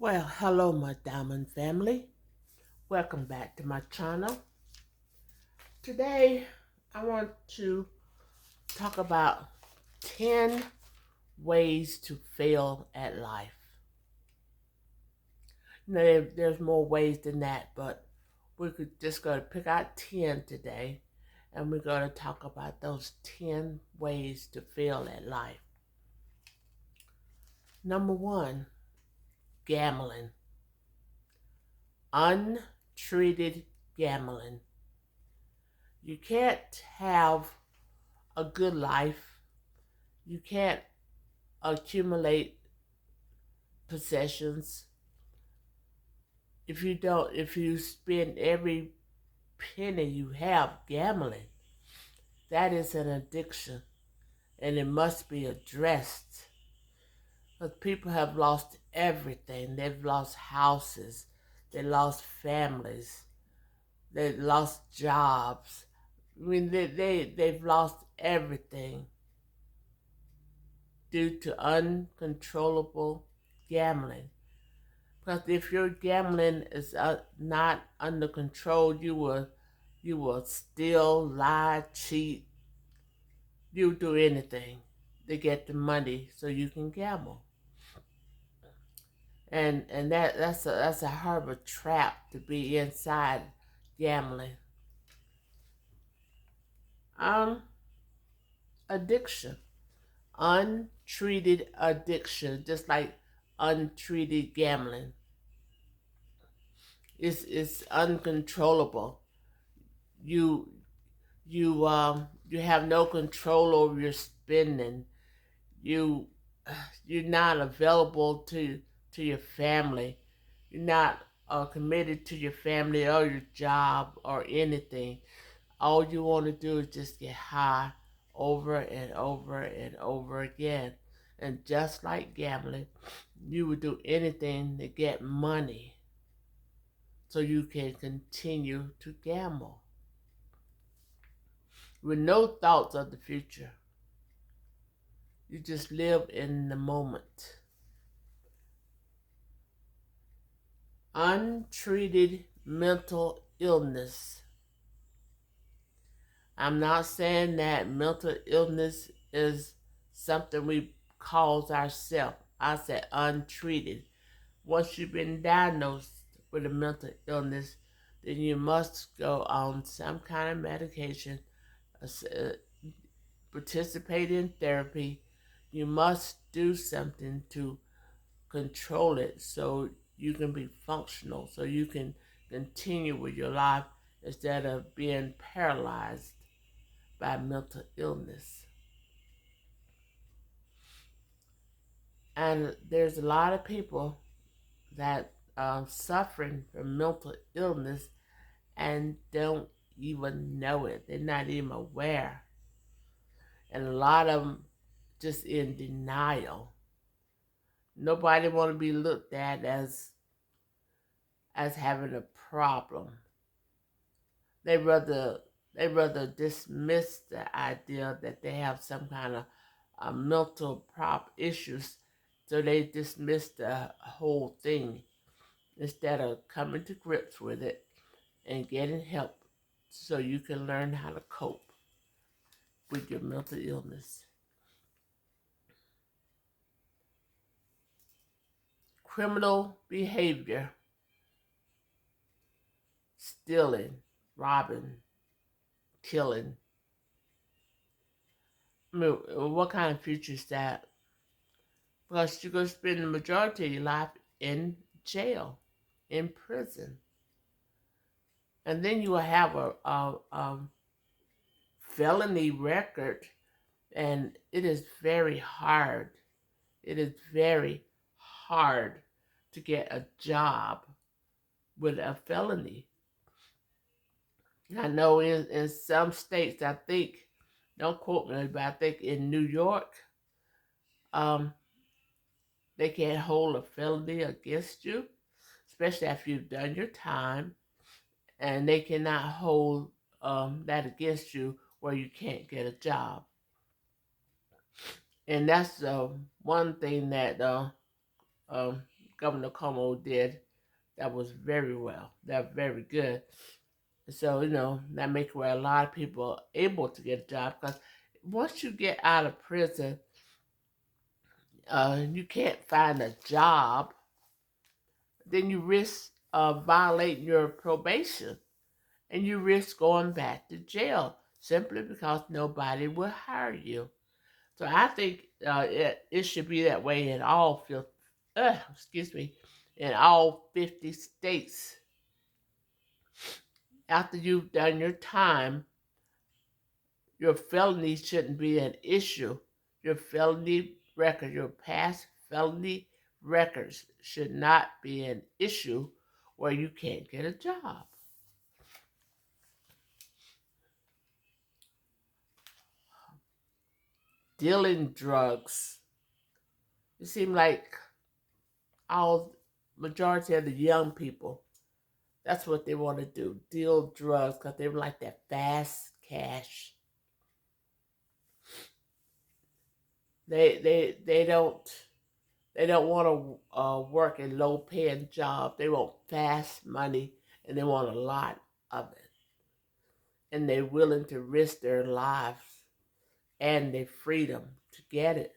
Well, hello, my diamond family. Welcome back to my channel. Today, I want to talk about 10 ways to fail at life. There's more ways than that, but we could just go to pick out 10 today, and we're going to talk about those 10 ways to fail at life. Number one, gambling. Untreated gambling. You can't have a good life. You can't accumulate possessions if you spend every penny you have gambling. That is an addiction and it must be addressed. Because people have lost everything. They've lost houses, they lost families, they lost jobs. I mean, they've lost everything due to uncontrollable gambling. Because if your gambling is not under control, you will steal, lie, cheat. You do anything to get the money so you can gamble. And that's a horrible trap to be inside gambling. Um, Addiction, untreated addiction, just like untreated gambling. It's uncontrollable. You you have no control over your spending. You you're not available to your family. You're not committed to your family or your job or anything. All you want to do is just get high over and over and over again. And just like gambling, you would do anything to get money so you can continue to gamble with no thoughts of the future. You just live in the moment. Untreated mental illness. I'm not saying that mental illness is something we cause ourselves. I said untreated. Once you've been diagnosed with a mental illness, then you must go on some kind of medication, participate in therapy. You must do something to control it so you can be functional, so you can continue with your life instead of being paralyzed by mental illness. And there's a lot of people that are suffering from mental illness and don't even know it. They're not even aware. And a lot of them just in denial. Nobody want to be looked at as having a problem. They rather dismiss the idea that they have some kind of mental issues, so they dismiss the whole thing instead of coming to grips with it and getting help so you can learn how to cope with your mental illness. Criminal behavior, stealing, robbing, killing. I mean, what kind of future is that? Because you're going to spend the majority of your life in jail, in prison. And then you will have a felony record, and it is very hard. It is very hard to get a job with a felony. I know in some states, I think, don't quote me, but I think in New York, um, they can't hold a felony against you, especially after you've done your time, and they cannot hold that against you where you can't get a job. And that's one thing that Governor Cuomo did that was very well. They're very good. So, that makes where a lot of people are able to get a job because once you get out of prison, you can't find a job, then you risk violating your probation and you risk going back to jail simply because nobody will hire you. So I think it should be that way in all in all 50 states. After you've done your time, your felony shouldn't be an issue. Your felony record, your past felony records should not be an issue where you can't get a job. Dealing drugs. It seems like all majority of the young people, that's what they want to do, deal drugs because they like that fast cash. They don't want to work in low paying jobs. They want fast money and they want a lot of it. And they're willing to risk their lives and their freedom to get it.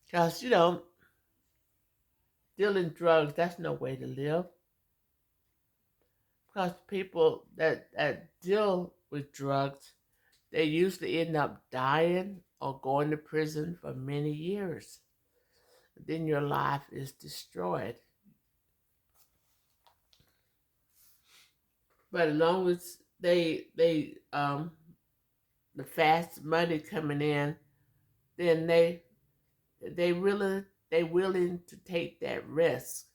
Because, dealing drugs, that's no way to live. Because people that deal with drugs, they usually end up dying or going to prison for many years. Then your life is destroyed. But as long as the fast money coming in, then they willing to take that risk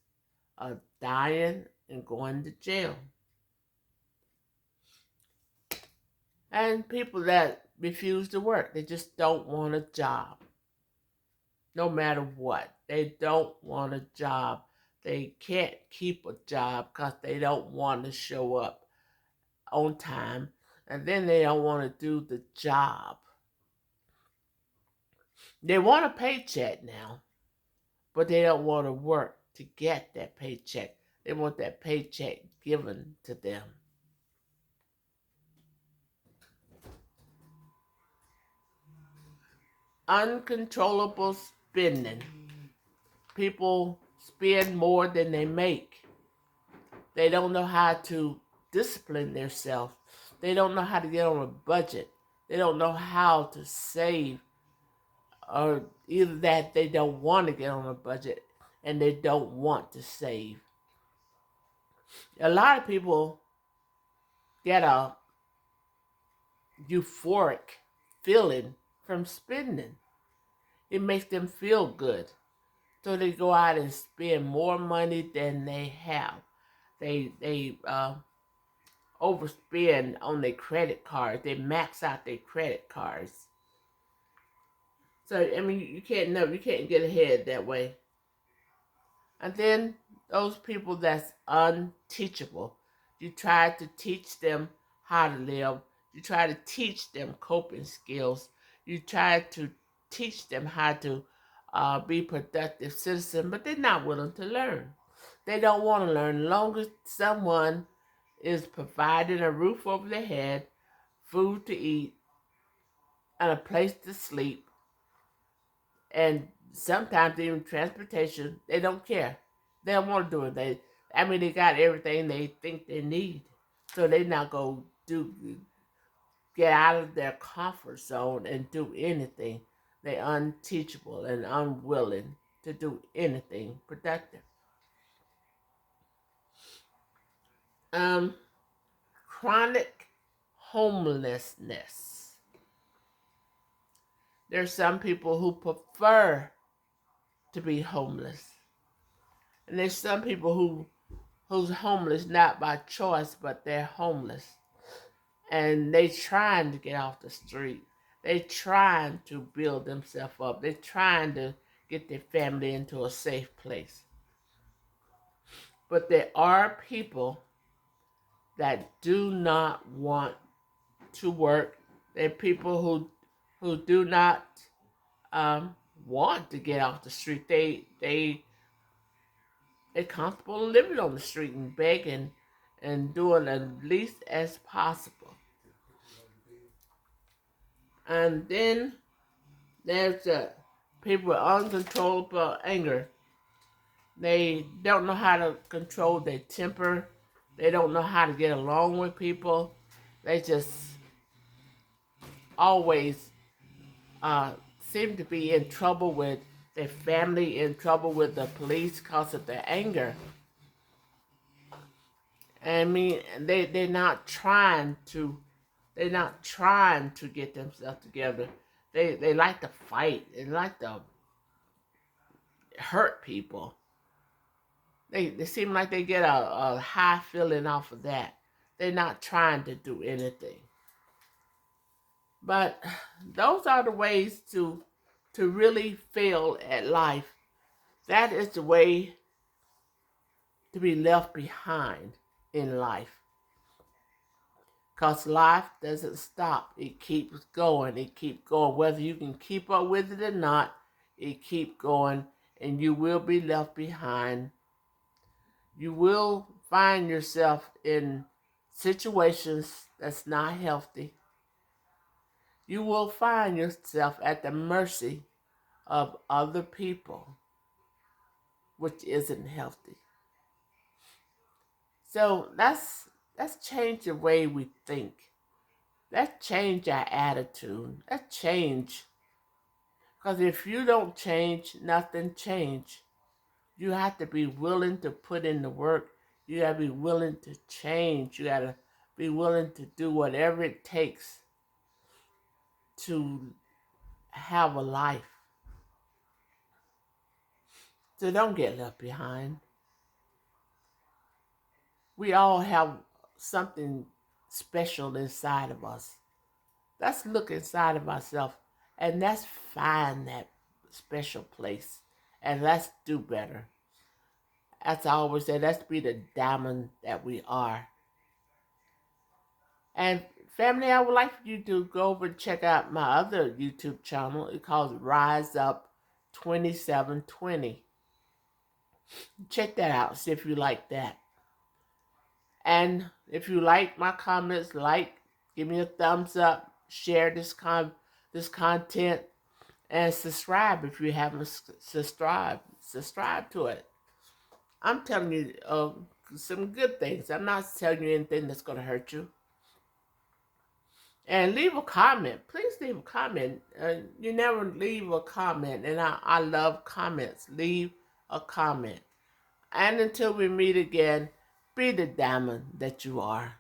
of dying and going to jail. And people that refuse to work, they just don't want a job. No matter what, they don't want a job. They can't keep a job because they don't want to show up on time, and then they don't want to do the job. They want a paycheck now, but they don't want to work to get that paycheck. They want that paycheck given to them. Uncontrollable spending. People spend more than they make. They don't know how to discipline themselves. They don't know how to get on a budget. They don't know how to save, or either that they don't want to get on a budget and they don't want to save. A lot of people get a euphoric feeling from spending. It makes them feel good. So they go out and spend more money than they have. They overspend on their credit cards. They max out their credit cards. So you can't get ahead that way. And then those people that's unteachable, you try to teach them how to live. You try to teach them coping skills. You try to teach them how to be productive citizens, but they're not willing to learn. They don't want to learn. As long as someone is providing a roof over their head, food to eat, and a place to sleep, and sometimes even transportation, they don't care. They don't want to do it. They got everything they think they need, so they not go get out of their comfort zone and do anything. They're unteachable and unwilling to do anything productive. Chronic homelessness. There's some people who prefer to be homeless, and there's some people who's homeless not by choice, but they're homeless, and they trying to get off the street. They trying to build themselves up. They trying to get their family into a safe place. But there are people that do not want to work. There are people who do not want to get off the street. They're comfortable living on the street and begging and doing the least as possible. And then there's the people with uncontrollable anger. They don't know how to control their temper. They don't know how to get along with people. They just always uh, seem to be in trouble with their family, in trouble with the police because of their anger. I mean, they're not trying to get themselves together. They like to fight. They like to hurt people. They seem like they get a high feeling off of that. They're not trying to do anything. But those are the ways to really fail at life. That is the way to be left behind in life. Because life doesn't stop. It keeps going. It keeps going. Whether you can keep up with it or not, it keeps going. And you will be left behind. You will find yourself in situations that's not healthy. You will find yourself at the mercy of other people, which isn't healthy. So let's change the way we think. Let's change our attitude. Let's change. Because if you don't change, nothing change. You have to be willing to put in the work. You got to be willing to change. You got to be willing to do whatever it takes to have a life. So don't get left behind. We all have something special inside of us. Let's look inside of ourselves and let's find that special place and let's do better. As I always say, let's be the diamond that we are. And family, I would like for you to go over and check out my other YouTube channel. It's called Rise Up 2720. Check that out. See if you like that. And if you like my comments, give me a thumbs up, share this content, and subscribe if you haven't subscribed. Subscribe to it. I'm telling you some good things. I'm not telling you anything that's going to hurt you. And leave a comment. Please leave a comment. You never leave a comment, and I love comments. Leave a comment. And until we meet again, be the diamond that you are.